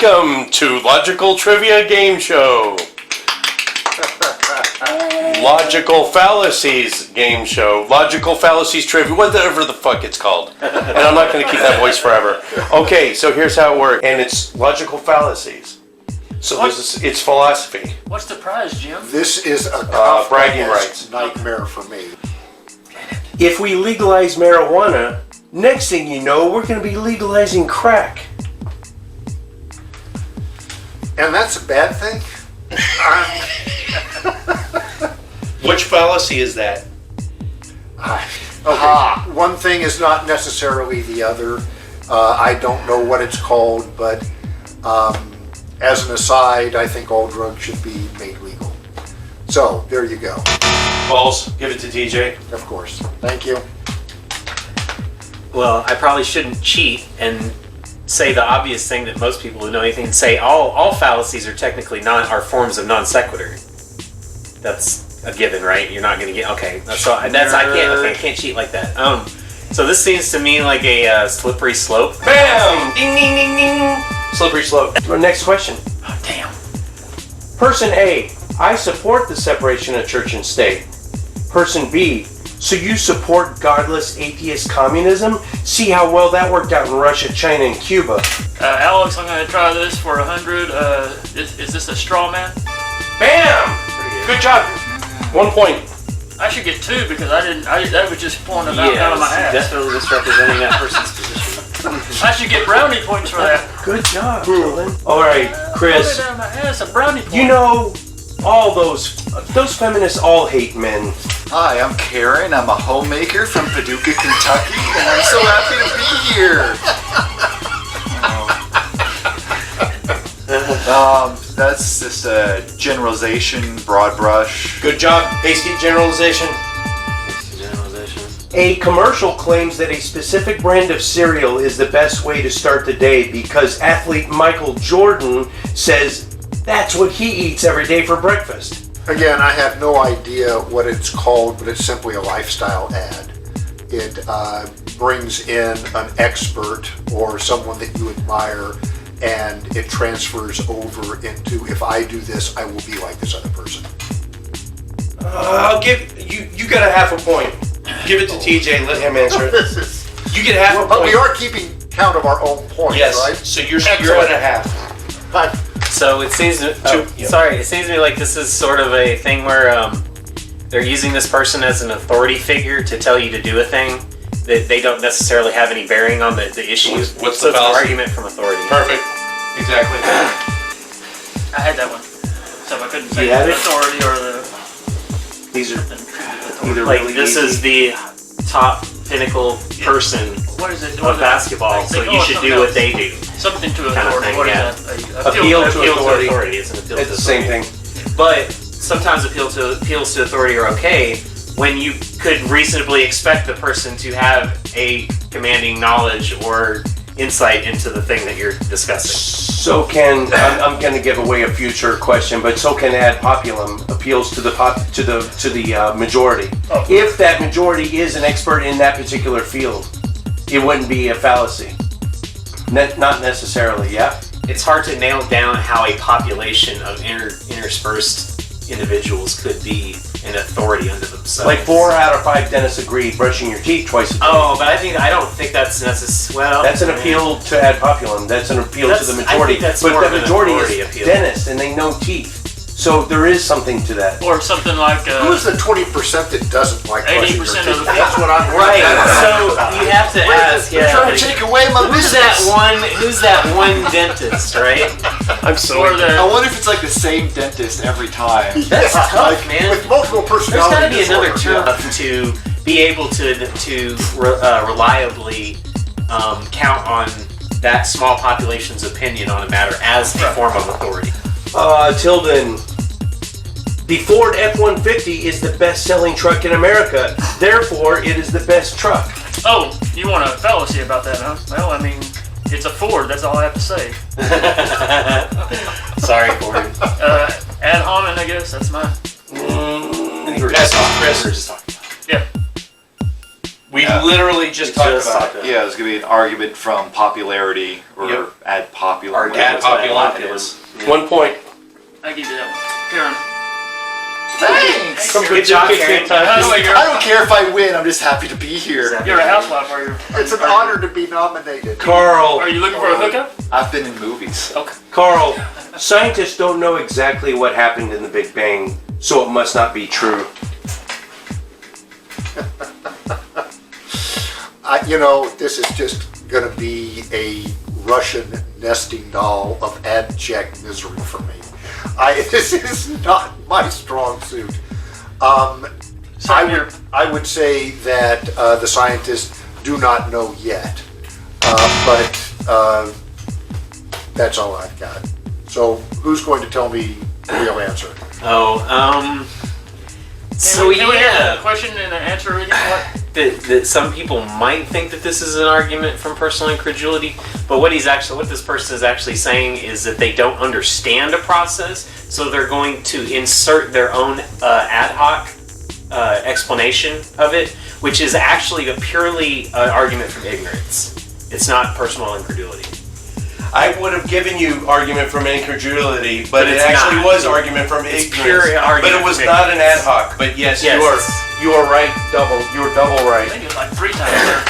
Welcome to Logical Trivia Game Show. Logical Fallacies Game Show. Logical Fallacies Trivia, whatever the fuck it's called. And I'm not going to keep that voice forever. Okay, so here's how it works. And it's Logical Fallacies. So it's philosophy. What's the prize, Jim? This is a bragging rights nightmare for me. If we legalize marijuana, next thing you know, we're going to be legalizing crack. And that's a bad thing? Which fallacy is that? Okay. One thing is not necessarily the other. I don't know what it's called, but as an aside, I think all drugs should be made legal. So, there you go. Balls, give it to TJ. Of course. Thank you. Well, I probably shouldn't cheat and say the obvious thing that most people who know anything and say all fallacies are technically are forms of non sequitur. That's a given, right? You're not going to get I can't cheat like that. So this seems to me like a slippery slope. Bam! Ding ding ding ding. Slippery slope. Next question. Oh, damn. Person A, I support the separation of church and state. Person B, so you support godless atheist communism? See how well that worked out in Russia, China, and Cuba. Alex, I'm going to try this for 100. Is this a straw man? Bam! Good job. 1 point. I should get 2 because that was just pulling them out of my ass. Definitely misrepresenting that person's position. I should get brownie points for that. Good job, Dylan. All right, Chris. Pull it out of my ass, a brownie point. You know, all those feminists all hate men. Hi, I'm Karen. I'm a homemaker from Paducah, Kentucky, and I'm so happy to be here. That's just a generalization, broad brush. Good job. Hasty Generalization. A commercial claims that a specific brand of cereal is the best way to start the day because athlete Michael Jordan says that's what he eats every day for breakfast. Again, I have no idea what it's called, but it's simply a lifestyle ad. It brings in an expert or someone that you admire, and it transfers over into, if I do this, I will be like this other person. I'll give you got a half a point. Give it to TJ. Let him answer it. You get half a point. But we are keeping count of our own points, yes, right? So you're at a half. So it seems it seems to me like this is sort of a thing where they're using this person as an authority figure to tell you to do a thing that they don't necessarily have any bearing on the issue. What's so the it's an fallacy? argument from authority. Perfect. Exactly. I had that one. So I couldn't say had the it? authority or the... These are authority. Like really this easy. is the top pinnacle person What is it? of basketball, so you should do what they do. Something to kind of authority. thing, What is yeah. that? Appeal to authority. It's an appeal It's to the same authority. thing. But sometimes appeals to authority are okay when you could reasonably expect the person to have a commanding knowledge or insight into the thing that you're discussing. So I'm going to give away a future question, but so can ad populum appeals to the majority. Oh. If that majority is an expert in that particular field, it wouldn't be a fallacy. Not necessarily, yeah. It's hard to nail down how a population of interspersed individuals could be an authority unto themselves. Like 4 out of 5 dentists agree brushing your teeth twice a day. Oh, but I don't think that's necessary. Well, That's an appeal to ad populum. That's an appeal to the majority. I think that's but more the of an majority authority is appeal. dentists, and they know teeth. So there is something to that. Or something like... Who's the 20% that doesn't like brushing your 80% teeth? of the- That's what I'm Right. So you have to ask. You're trying to take away my Who's business. that one dentist, right? I'm so Or the... I wonder if it's like the same dentist every time. That's tough, man. With multiple There's personality got to be another disorder, term to be able to reliably count on that small population's opinion on a matter as a form of authority. Tilden, the Ford F-150 is the best-selling truck in America. Therefore, it is the best truck. Oh, you want a fallacy about that, huh? Well, I mean, it's a Ford. That's all I have to say. Sorry, Ford. Ad hominem, I guess. That's my... We were just talking. Yeah. We We literally just talked about it. Yeah, it's gonna be an argument from popularity or Yep. ad populum. Ad populum. It is. 1 point. I give you that one. Karen. Thanks. Good job, Karen. I don't care if I win. I'm just happy to be here. You're a housewife, are you? It's an honor to be nominated. Carl. Are you looking for a hookup? I've been in movies. Okay. Carl, scientists don't know exactly what happened in the Big Bang, so it must not be true. This is just going to be a Russian nesting doll of abject misery for me. This is not my strong suit. I would say that the scientists do not know yet, but that's all I've got. So who's going to tell me the real answer? So Can we have yeah, a question and an answer again? What? that some people might think that this is an argument from personal incredulity, but what this person is actually saying is that they don't understand a process, so they're going to insert their own ad hoc explanation of it, which is actually a purely argument from ignorance. It's not personal incredulity. I would have given you argument from incredulity, but it it's actually not. was argument from ignorance. pure argument but it was from not an ad ignorance. hoc. But yes, Yes. you are right. You were double I right. think it's like 3 times there.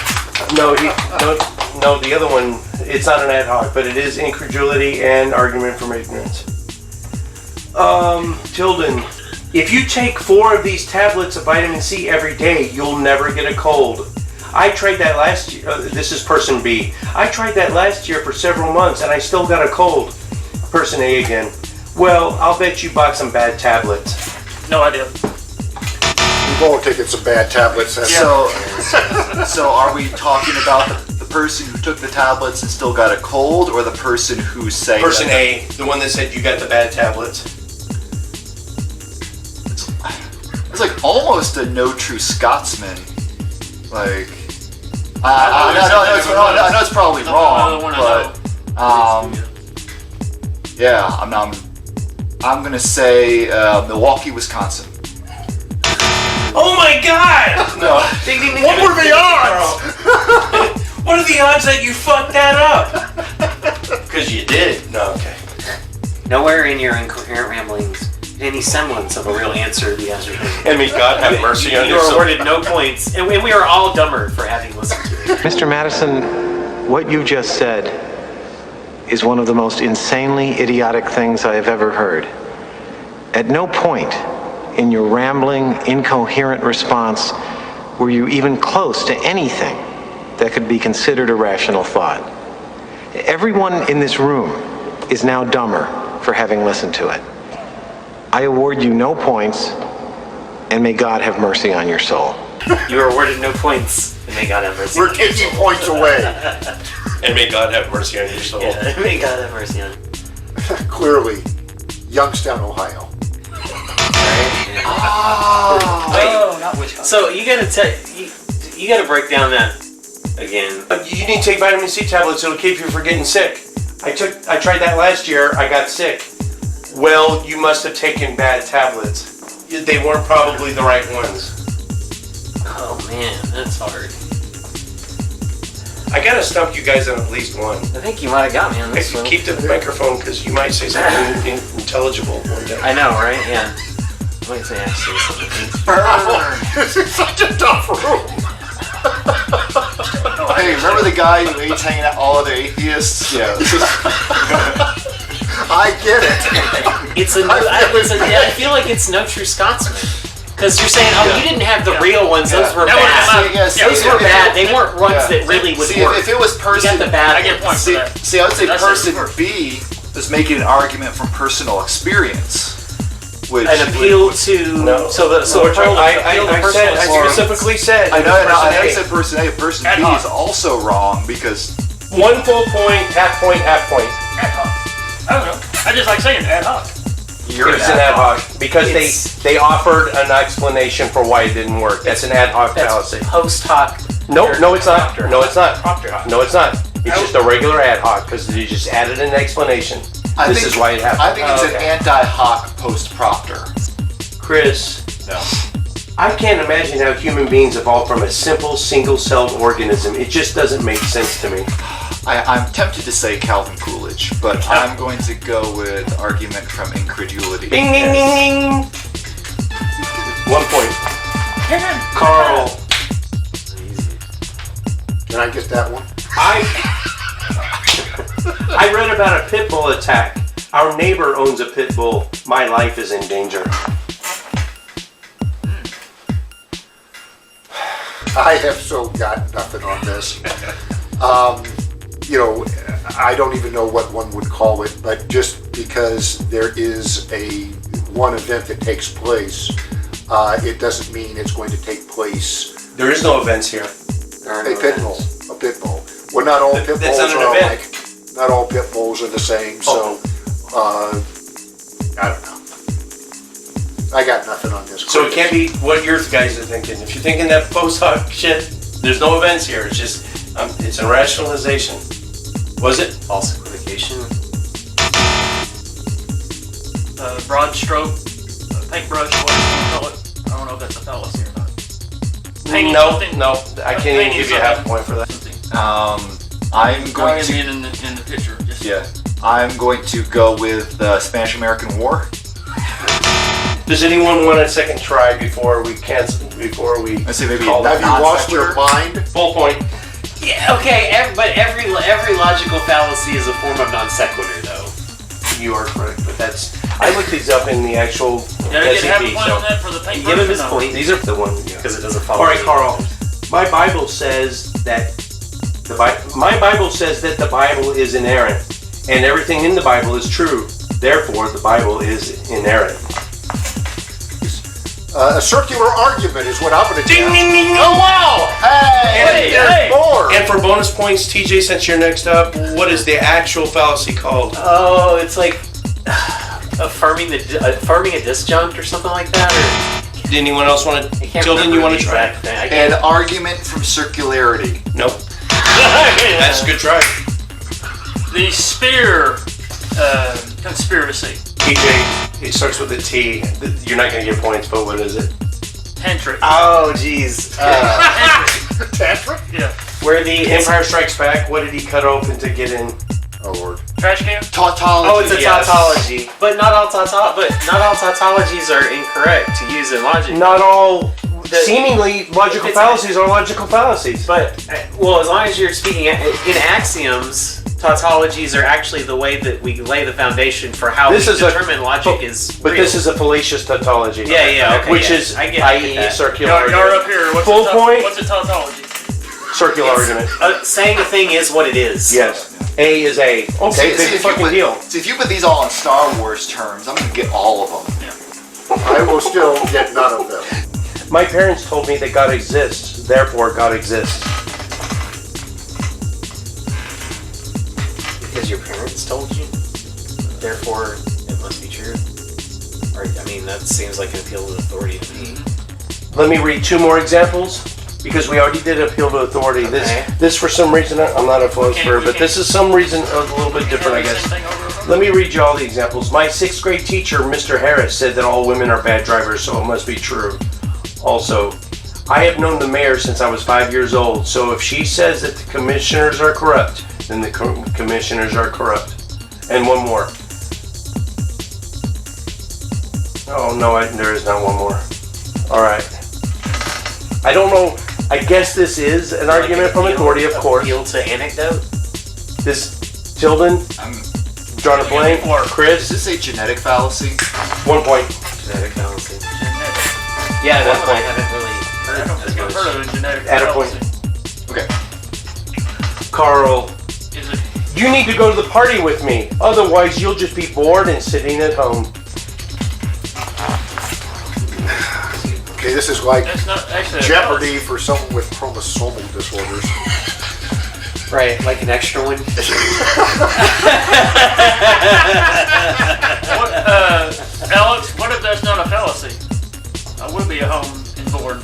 No, the other one, it's not an ad hoc, but it is incredulity and argument from ignorance. Tilden, if you take 4 of these tablets of vitamin C every day, you'll never get a cold. I tried that last year. This is person B. I tried that last year for several months and I still got a cold. Person A again. Well, I'll bet you bought some bad tablets. No idea. We've all taken some bad tablets. So are we talking about the person who took the tablets and still got a cold, or the person who's saying Person A, the one that said you got the bad tablets. It's like almost a no true Scotsman. Like, I know it's probably wrong, but yeah, I'm gonna say Milwaukee, Wisconsin. Oh my God! No, What were the odds? What are the odds that you fucked that up? Because you did. No, okay. Nowhere in your incoherent ramblings any semblance of a real answer to the answer. And may God have mercy on You your were soul. awarded no points, and we are all dumber for having listened to it. Mr. Madison, what you just said is one of the most insanely idiotic things I have ever heard. At no point in your rambling, incoherent response were you even close to anything that could be considered a rational thought. Everyone in this room is now dumber for having listened to it. I award you no points, and may God have mercy on your soul. You are awarded no points, and may God have mercy. We're taking points away. And may God have mercy on your soul. Yeah, may God have mercy on. Clearly, Youngstown, Ohio. Not Wisconsin. So you gotta break down that again. You need to take vitamin C tablets. It'll keep you from getting sick. I tried that last year. I got sick. Well, you must have taken bad tablets. They weren't probably the right ones. Oh man, that's hard. I gotta stump you guys on at least one. I think you might have got me on this one. Keep the microphone because you might say something intelligible one day. I know, right? Yeah. I might say actually something. This is such a tough room. Hey, remember the guy who hates hanging out with all other atheists? Yeah. I get it. I feel like it's no true Scotsman. Because you're saying, you didn't have the real ones, those were That bad. would've See, Those were bad, they weren't ones that really would See, work. if it was You person, got the bad I get ones. points for that. see, I would say That's person it. B is making an argument from personal experience, which An appeal to... No. So we're trying to appeal to I personal experience. specifically said. I know, I person said person A. Person Ad B hoc. is also wrong because A. 1 full point, half point, half point. Ad hoc. I don't know. I just like saying ad hoc. you're It's an ad hoc because It's- they offered an explanation for why it didn't work. That's an ad hoc That's fallacy. post hoc. No, it's not. No, it's not. Propter hoc. No, it's not. It's just a regular ad hoc because you just added an explanation. This is why it happened. I think it's Okay. an anti-hoc post-Propter. Chris, No. I can't imagine how human beings evolved from a simple single-celled organism. It just doesn't make sense to me. I'm tempted to say Calvin Coolidge, but I'm going to go with argument from incredulity. Bing, ding, ding, ding. 1 point. Carl. Can I get that one? I read about a pit bull attack. Our neighbor owns a pit bull. My life is in danger. I have so got nothing on this. You know, I don't even know what one would call it, but just because there is one event that takes place, it doesn't mean it's going to take place. There is no events here. A pit bull. Well, not all pit bulls That's not an are event. like. Not all pit bulls are the same. So, I don't know. I got nothing on this. So it can't be what your guys are thinking. If you're thinking that post-hoc shit, there's no events here. It's just, it's a rationalization. Was it? False equivocation. Broad stroke, paintbrush, what do you call it? I don't know if that's a fallacy or not. Painting something- No, I can't even give you a half point for that. I'm Going going in to the picture. Just I'm going to go with the Spanish-American War. Does anyone want a second try before we cancel? Before we Let's say maybe call Have it? you lost your mind? Full point. Yeah, okay, but every logical fallacy is a form of non sequitur, though. You are correct, but I looked these up in the actual did I get half a SCP. point on that for the Give paintbrush? him or his no? point These are the ones. because it doesn't follow. All right, any Carl. others. My Bible says that the Bible is inerrant, and everything in the Bible is true. Therefore, the Bible is inerrant. A circular argument is what I'm going to do. Ding, ding, ding! Oh wow! Hey, there's more. And for bonus points, TJ, since you're next up, what is the actual fallacy called? Oh, it's like affirming a disjunct or something like that. Or Did anyone else want I to? can't Tilden, remember you want the to try? exact thing. I An can't. argument from circularity. Nope. That's a good try. The spear conspiracy. TJ, it starts with a T. You're not going to get points, but what is it? Tantric. Oh, jeez. Tantric? Yeah. Where the Empire Strikes Back. What did he cut open to get in? Oh Lord. Trash can? Tautology. Oh, it's a Yes. tautology, but not all tautologies are incorrect to use in logic. Not all seemingly logical It's- fallacies are logical fallacies. But well, as long as you're speaking in axioms, tautologies are actually the way that we lay the foundation for how This we is a- determine logic is. But real. this is a fallacious tautology. Yeah, okay, Which yeah. is, I get i.e., that. circular You're argument. up here. What's Full a point. What's a tautology? Circular argument. Saying a thing is what it is. Yes. A is A. Okay, big fucking deal. See, if you put these all in Star Wars terms, I'm going to get all of them. I will still get none of them. My parents told me that God exists, therefore God exists. Because your parents told you, therefore it must be true. Or, I mean, that seems like an appeal to authority to me. Let me read 2 more examples, because we already did appeal to authority. Okay. This for some reason, I'm not a philosopher, but this is some reason a little bit different, I guess. Let me read you all the examples. My 6th grade teacher, Mr. Harris, said that all women are bad drivers, so it must be true. Also, I have known the mayor since I was 5 years old, so if she says that the commissioners are corrupt, then the commissioners are corrupt. And one more. Oh, no, there is not one more. All right. I don't know. I guess this is an argument from authority, of course. Appeal to anecdote? This, Tilden, I'm, drawing a blank. does Chris, this say genetic fallacy? 1 point. Genetic fallacy. Genetic. Yeah, One that point. I haven't really I heard don't as think I've much. heard of a genetic Add a fallacy. Okay. Carl, Is it? you need to go to the party with me. Otherwise, you'll just be bored and sitting at home. Okay, this is like That's not actually a Jeopardy for someone with chromosomal disorders. Right, like an extra one. What, Alex, what if that's not a fallacy? I would be at home and bored.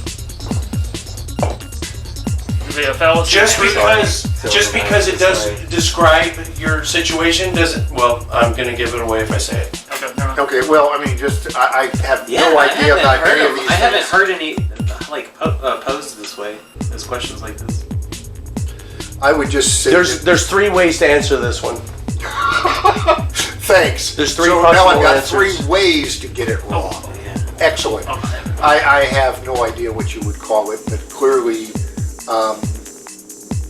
Would it be a fallacy? Just because it does describe your situation doesn't. Well, I'm gonna give it away if I say it. Okay, never mind. Okay, well, I mean, just I have Yeah, no I idea haven't about heard any of- of these I haven't things. heard any. posed this way as questions like this? I would just say There's three ways to answer this one. thanks. There's three so now I've possible got answers. 3 ways to get it wrong. Excellent. I have no idea what you would call it, but clearly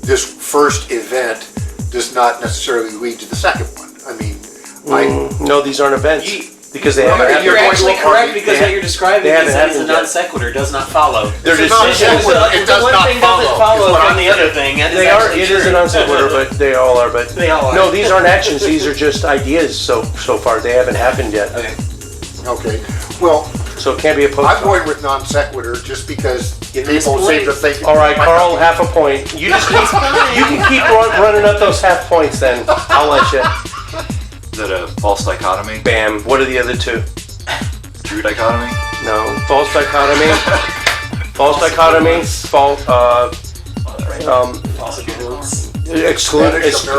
this first event does not necessarily lead to the second one. I mean, No, these aren't events. Because they Well, haven't if happened. You're going actually to correct argue- because what you're describing they haven't is a happened yet. non sequitur does not follow. They're It's a non decisions. sequitur. It does one not thing follow, doesn't is follow what from I'm the other saying. thing. That is They are. actually It is true. a non sequitur, but they all are. But They all are. No, these aren't actions. These are just ideas. So far, they haven't happened yet. Okay. Okay. Well, So it can't be a post. I'm going with non sequitur just because Give me people this seem to point. think. All right, Carl, half a point. You just keep. You can keep running up those half points. Then I'll let you. Is that a false dichotomy? Bam. What are the other two? True dichotomy? No. False dichotomy. False dichotomy. False.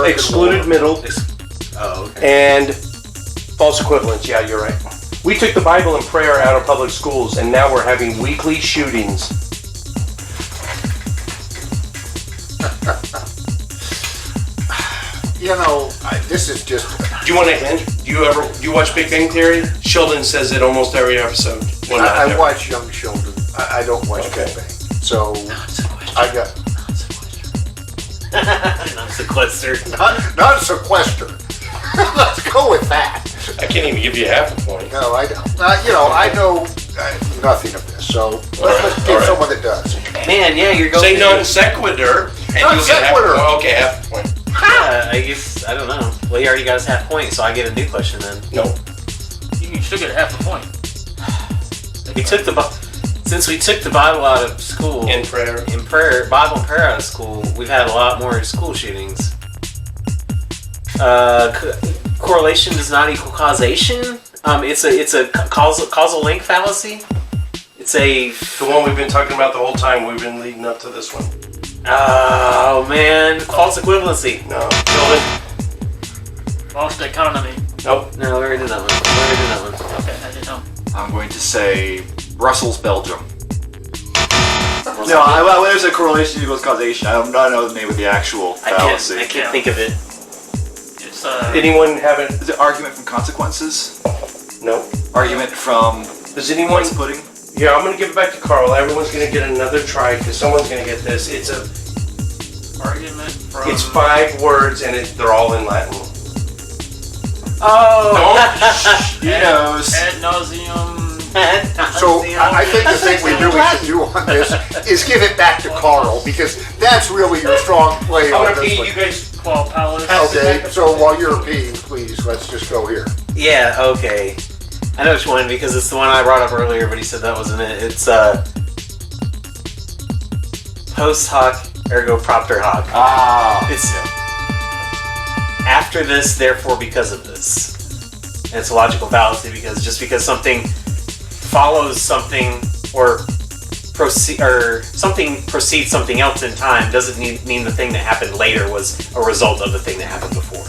Excluded middle. Oh, okay. And false equivalence. Yeah, you're right. We took the Bible and prayer out of public schools, and now we're having weekly shootings. You know, this is just. Do you want a hint? Do you watch Big Bang Theory? Sheldon says it almost every episode. Well, not I every. watch Young Sheldon. I don't watch Okay. Big Bang. So I got Non sequitur. not sequester. Let's go with that. I can't even give you half a point. No, I don't. I know nothing of this. So let's get all right. someone that does. Man, yeah, you're going. Say non sequitur, and Non you'll get half a sequitur. point. Okay, half a point. I guess I don't know. Well, he already got his half point, so I get a new question then. No. You can still get half a point. We took since we took the Bible out of school In prayer. Bible and prayer out of school, we've had a lot more school shootings. Correlation does not equal causation. It's a causal link fallacy. It's a The one we've been talking about the whole time. We've been leading up to this one. oh man, false equivalency. No. Sheldon? False dichotomy. Nope. No, we already did that one. Okay, I didn't know. I'm going to say Brussels, Belgium. No, well, there's a correlation equals causation. I don't know the name of the actual fallacy. I can't think of it. It's Anyone have it? Is it argument from consequences? No. Argument from Does anyone? rice pudding? Yeah, I'm gonna give it back to Carl. Everyone's gonna get another try because someone's gonna get this. It's argument from. It's 5 words and they're all in Latin. Oh. He knows. Ad nauseum. So I think the thing we really should do on this is give it back to Carl because that's really your strong play I'm on gonna this be one. you guys. Qual Palace. Okay, so while you're peeing, please, let's just go here. Yeah, okay. I know which one because it's the one I brought up earlier, but he said that wasn't it. It's post hoc ergo propter hoc. Ah. It's after this, therefore because of this. And it's a logical fallacy because just because something follows something or something precedes something else in time doesn't mean the thing that happened later was a result of the thing that happened before.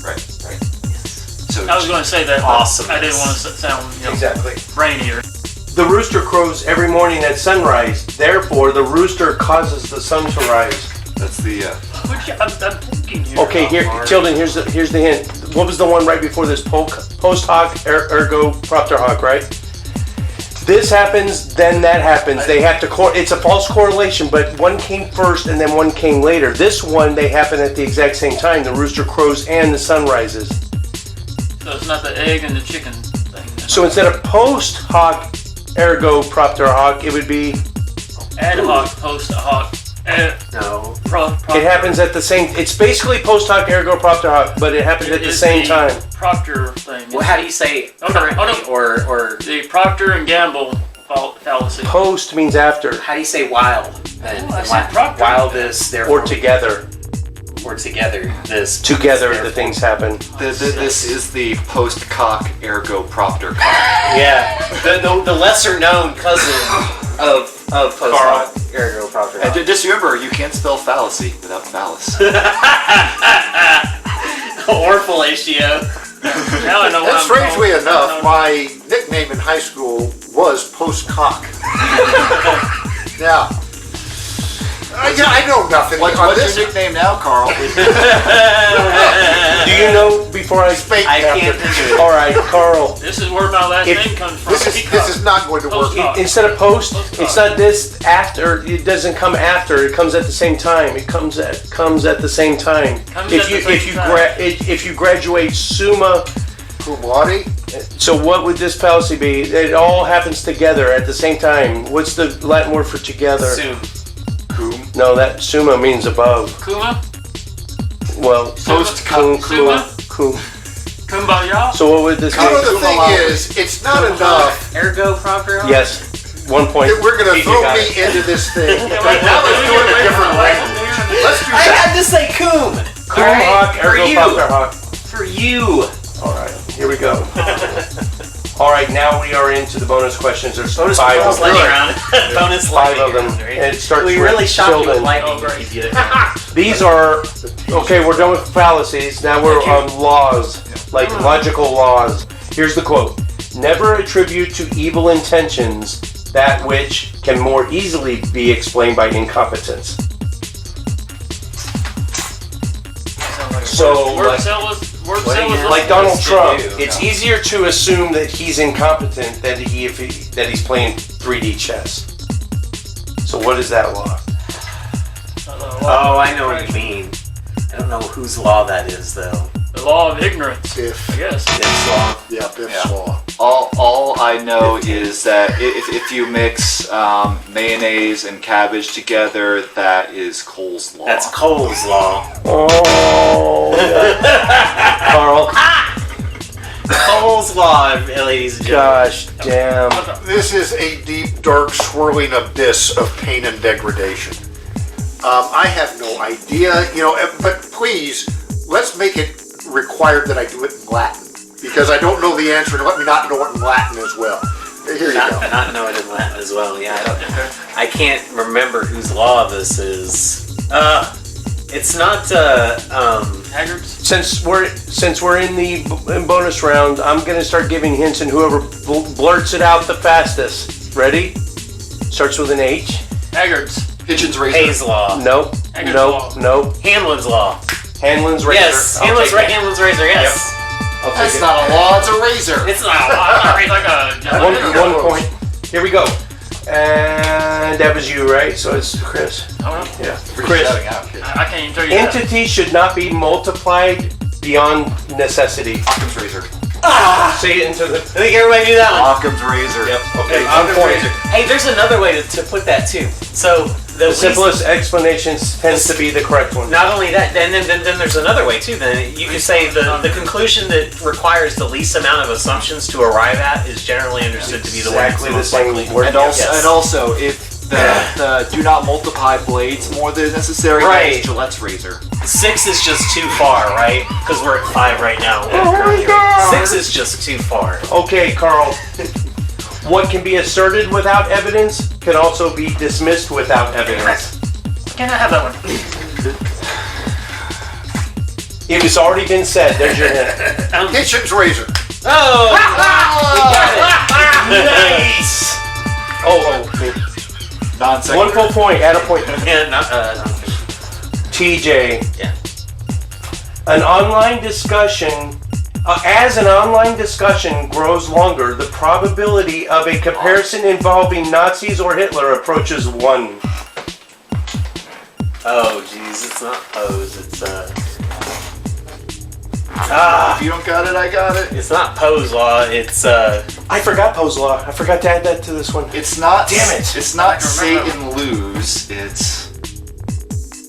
Right. So I was going to say that, but Awesome. I didn't want to sound Exactly. brainier. The rooster crows every morning at sunrise. Therefore, the rooster causes the sun to rise. that's the I'm thinking here. Okay, here, children. Here's the hint. What was the one right before this? Post hoc ergo propter hoc, right? This happens, then that happens. They have to. It's a false correlation, but one came first and then one came later. This one, they happen at the exact same time. The rooster crows and the sun rises. So it's not the egg and the chicken thing. So instead of post hoc ergo propter hoc, it would be. Ad hoc, post hoc. No. It happens at the same. It's basically post hoc ergo propter hoc, but it happens at the same time. Proctor thing. Well, how do you say Hold on, hold currently on. or The Procter and Gamble fallacy. Post means after how do you say while? Then I said Procter. while this therefore or together. or together this Together, therefore. the things happen. this is the post cock ergo propter cock. Yeah, the lesser known cousin of post Carl. hoc ergo propter And hoc. just remember, you can't spell fallacy without phallus. Or fellatio. Now I know what And I'm strangely called. enough, my nickname in high school was Post-Cock. Now, I know nothing. What's your nickname now, Carl? Do you know before I Fake I captain. can't think of it. All right, Carl. This is where my last If- name comes from. This is not going to work. Post-Cock. Instead of post, Post-Cock. it's not this after. It doesn't come after. It comes at the same time. It comes at the same time. Comes If at you the same if you time. if you graduate summa, Cum laude? so what would this fallacy be? It all happens together at the same time. What's the Latin word for together? Assume. Cum. No, that summa means above. Kuma? Well, Post-Cock. Summa? cum. Kumbaya? So what would this You know, be? the thing is, it's not enough Ergo, Propter. Yes, 1 point. that we're going to You throw got me it. into this thing. But now let's do it a different way. Let's do I that. had to say coom. Cum All right? hoc, For ergo you. propter hoc. For you. All right, here we go. All right, now we are into the bonus questions. There's Bonus five of lightning them. round. Bonus Five lightning of them, round, right? and it starts We with really shocked you with children. lightning. Oh, great. if you did it. These are okay. We're done with fallacies. Now we're on laws, like logical laws. Here's the quote: "Never attribute to evil intentions that which can more easily be explained by incompetence." So, Word like- salad. Like Donald Trump, do. it's easier to assume that he's incompetent than that he's playing 3D chess. So what is that law? Oh, I know what you mean. I don't know whose law that is, though. The law of ignorance, If, I guess. This law. yeah, Biff's Yeah. law. All I know is that if you mix mayonnaise and cabbage together, that is Cole's law. That's Cole's law. Oh, yeah. Carl. Cole's law, ladies and gentlemen. Gosh damn. This is a deep, dark, swirling abyss of pain and degradation. I have no idea, but please, let's make it required that I do it in Latin. Because I don't know the answer, and let me not know it in Latin as well. Here you go. Not know it in Latin as well. Yeah, I can't remember whose law this is. It's not. Haggards? Since we're in the bonus round, I'm gonna start giving hints, and whoever blurts it out the fastest. Ready? Starts with an H. Haggards. Hitchens razor. Hayes law. Nope. Haggards Nope. law. Nope. Hanlon's law. Hanlon's razor. Yes, I'll Hanlon's, take it. Hanlon's razor. Yes. I'll take That's it. not a law, it's a razor. It's not. I read like a. One point. Here we go. And that was you, right? So it's Chris. I don't know. Yeah. You're Chris. shouting out, kid. I can't even tell you that. Entities should not be multiplied beyond necessity. Occam's razor. Say it into the. I think everybody knew that one. Occam's razor. Yep. Okay. Occam's One point. razor. Hey, there's another way to put that too. So The simplest explanation tends to be the correct one. Not only that, then there's another way too. Then you could say the conclusion that requires the least amount of assumptions to arrive at is generally understood to be the one that's Exactly the most same likely. word. And also, if the do not multiply blades more than necessary, Right. that's Gillette's razor. 6 is just too far, right? Because we're at 5 right now. God. 6 is just too far. Okay, Carl. What can be asserted without evidence can also be dismissed without evidence. Can I have that one? It has already been said. There's your hint. Hitchens razor. Oh! Nice. Oh. Non-sequitur. One full point. Add a point. Yeah, not, TJ. yeah. An online discussion. As an online discussion grows longer, the probability of a comparison involving Nazis or Hitler approaches 1. Oh, geez, it's not Poe's. It's If you don't got it, I got it. it's not Poe's law. It's I forgot Poe's law. I forgot to add that to this one. It's not. Damn it. It's not I remember. Satan lose. It's.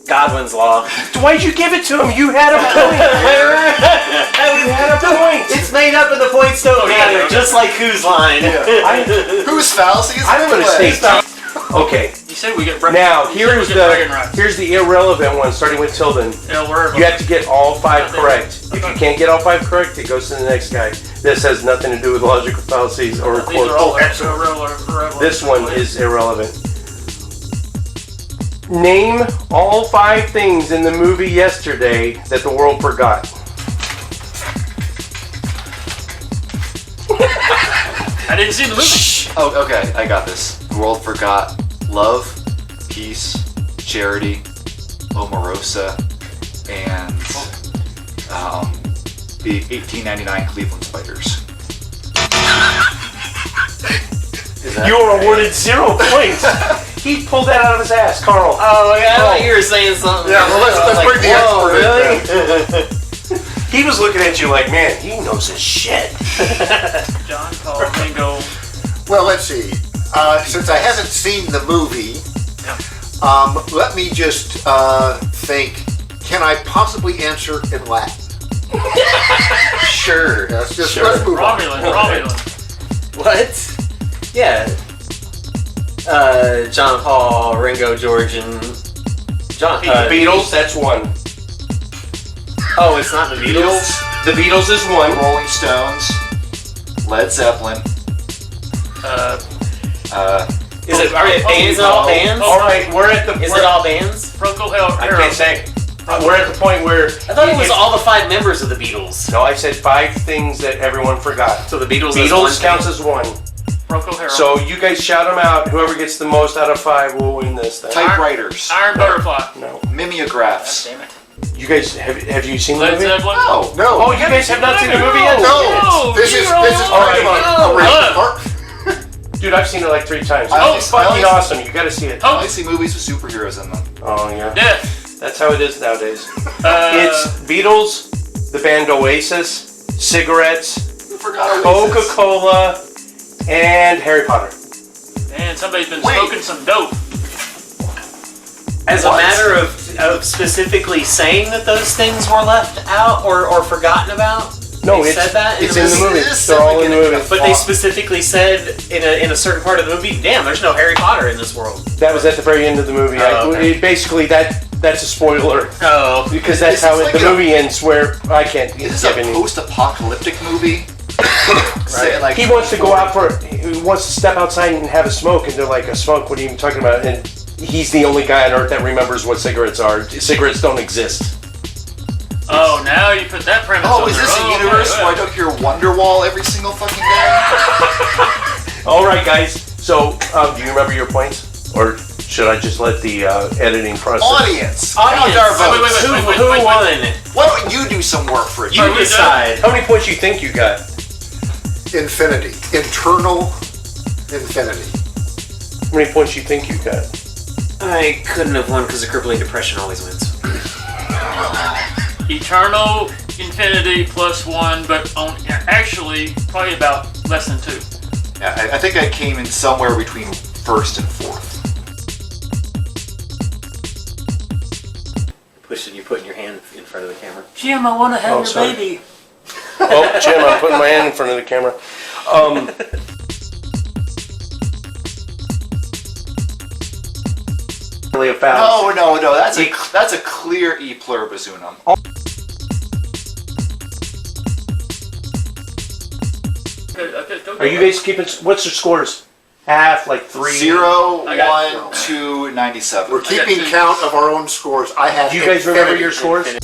Godwin's law. Why'd you give it to him? You had a point. You had a point. It's made up and the points don't matter, just like whose line. Whose fallacy is I'm gonna anyway? stay. Okay. You said we get Now you said we get bragging rights. here's the irrelevant one, starting with Tilden. Yeah, wherever. You have to get all 5 correct. If you can't get all 5 correct, it goes to the next guy. This has nothing to do with logical fallacies or These are all quotes. irrelevant. This one is irrelevant. Name all 5 things in the movie Yesterday that the world forgot. I didn't see the movie. Oh, okay, I got this. The world forgot love, peace, charity, Omarosa, and the 1899 Cleveland Spiders. You were awarded 0 points. He pulled that out of his ass, Carl. Oh, yeah, I thought you were saying something. Yeah, well, let's bring the expert in. He was looking at you like, man, he knows his shit. John Paul Ringo. Well, let's see. Since I haven't seen the movie, let me just think. Can I possibly answer in Latin? Sure. Let's move on. Romulan. What? Yeah. John Paul, Ringo, George, and John. The Beatles, that's one. Oh, it's not the Beatles? The Beatles is one. Rolling Stones, Led Zeppelin. Is it all bands? All right, we're at the. Is it all bands? Procol Harum. I can't say. We're at the point where. I thought it was all the 5 members of the Beatles. No, I said 5 things that everyone forgot. So the Beatles Counts as one. Procol Harum. So you guys shout them out. Whoever gets the most out of 5 will win this thing. Typewriters. Iron Butterfly. No. Mimeographs. Damn it. You guys have you seen the Led movie? Zeppelin. No. Oh, you guys have not seen the movie yet? No, this is kind of a random part. Dude, I've seen it like 3 times. Oh, It's fucking awesome. You gotta see it. I only see movies with superheroes in them. Oh, yeah. Death. That's how it is nowadays. It's Beatles, the band Oasis, cigarettes, Who forgot Oasis? Coca-Cola, and Harry Potter. Man, somebody's been smoking some dope. As a matter of specifically saying that those things were left out or forgotten about? No, They it's said that in the movie. It is They're all in the simply movie. But they specifically said in a certain part of the movie, damn, there's no Harry Potter in this world. That was at the very end of the movie. Oh, okay. Basically, that's a spoiler. Oh. Because that's This how is like the a- movie ends, where I can't Is this give a any. post-apocalyptic movie? Say, like, He wants to go out he wants to step outside and have a smoke, and they're like, a smoke? What are you even talking about? And he's the only guy on Earth that remembers what cigarettes are. Cigarettes don't exist. Oh, now you put that premise on Oh, is there. this a Okay, universe where I well. don't hear Wonderwall every single fucking day? All right, guys. So, do you remember your points? Or should I just let the editing process? Audience, count our votes. Who won? Why don't you do some work for a You change? decide. How many points do you think you got? Infinity. Internal infinity. How many points do you think you got? I couldn't have won because the crippling depression always wins. Eternal infinity +1, but actually probably about less than 2. Yeah, I think I came in somewhere between first and fourth. You putting your hand in front of the camera. Jim, I want to have your sorry. baby. Oh, Jim, I'm putting my hand in front of the camera. Really a fallacy. No. That's a clear e pluribus unum. Are you guys keeping? What's your scores? Half, like 3. 0, I got 1, 2, 97. We're keeping count of our own scores. I have Do you guys remember infinity. your scores?